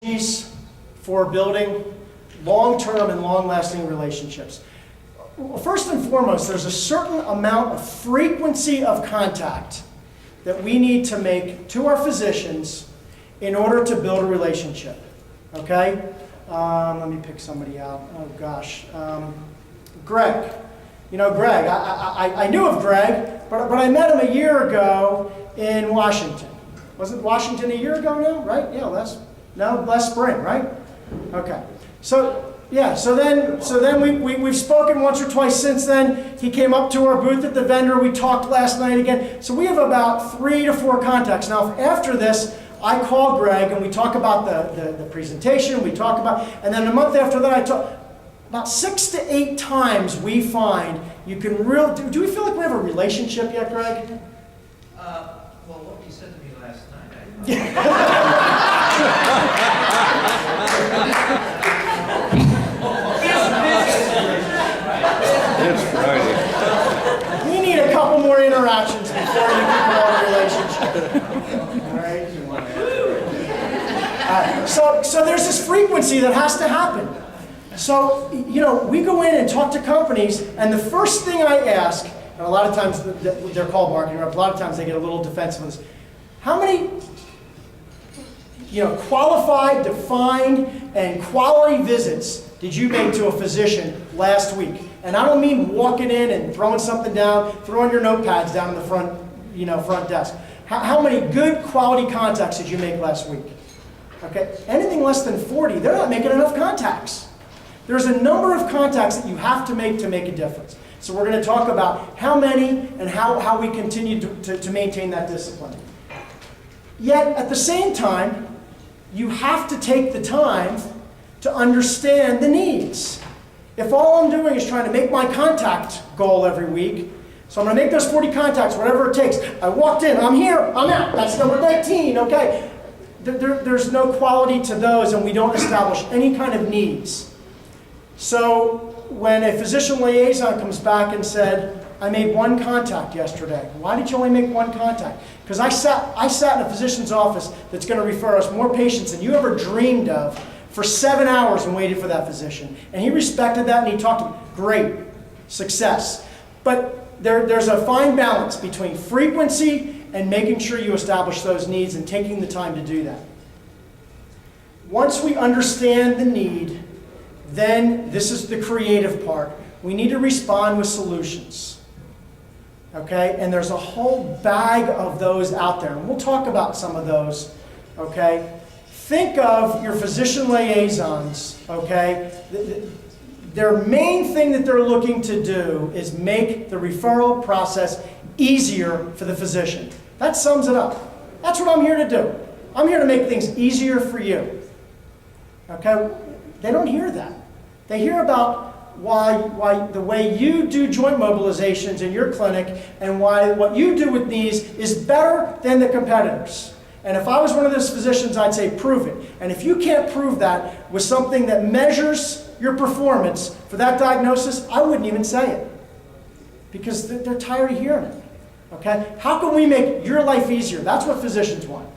strategies for building long-term and long-lasting relationships. Well, first and foremost, there's a certain amount of frequency of contact that we need to make to our physicians in order to build a relationship. Okay? Let me pick somebody out. Oh gosh. Greg. You know Greg. I knew of Greg, but I met him a year ago in Washington. Wasn't Washington a year ago now? Right? Yeah, last spring, right? Okay. So yeah, so then we've spoken once or twice since then. He came up to our booth at the vendor. We talked last night again. So we have about 3 to 4 contacts. Now after this, I call Greg and we talk about the presentation, we talk about, and then a month after that I talk, about 6 to 8 times we find you can do we feel like we have a relationship yet, Greg? Well, what you said to me last night, It's Friday. We need a couple more interactions before you can call it a relationship. All right? So there's this frequency that has to happen. So, you know, we go in and talk to companies, and the first thing I ask, and a lot of times they're called marketing reps, a lot of times they get a little defensive with this. How many, qualified, defined, and quality visits did you make to a physician last week? And I don't mean walking in and throwing something down, throwing your notepads down in the front desk. How many good quality contacts did you make last week? Okay, anything less than 40, they're not making enough contacts. There's a number of contacts that you have to make a difference. So we're going to talk about how many and how we continue to maintain that discipline. Yet, at the same time, you have to take the time to understand the needs. If all I'm doing is trying to make my contact goal every week, so I'm going to make those 40 contacts, whatever it takes. I walked in, I'm here, I'm out. That's number 19, okay? There's no quality to those, and we don't establish any kind of needs. So when a physician liaison comes back and said, I made 1 contact yesterday. Why did you only make 1 contact? Because I sat in a physician's office that's going to refer us more patients than you ever dreamed of for 7 hours and waited for that physician. And he respected that and he talked to me. Great. Success. But there's a fine balance between frequency and making sure you establish those needs and taking the time to do that. Once we understand the need, then this is the creative part. We need to respond with solutions. Okay? And there's a whole bag of those out there. And we'll talk about some of those. Okay? Think of your physician liaisons. Okay? Their main thing that they're looking to do is make the referral process easier for the physician. That sums it up. That's what I'm here to do. I'm here to make things easier for you. Okay? They don't hear that. They hear about why the way you do joint mobilizations in your clinic and why what you do with knees is better than the competitors. And if I was one of those physicians, I'd say prove it. And if you can't prove that with something that measures your performance for that diagnosis, I wouldn't even say it. Because they're tired of hearing it. Okay? How can we make your life easier? That's what physicians want.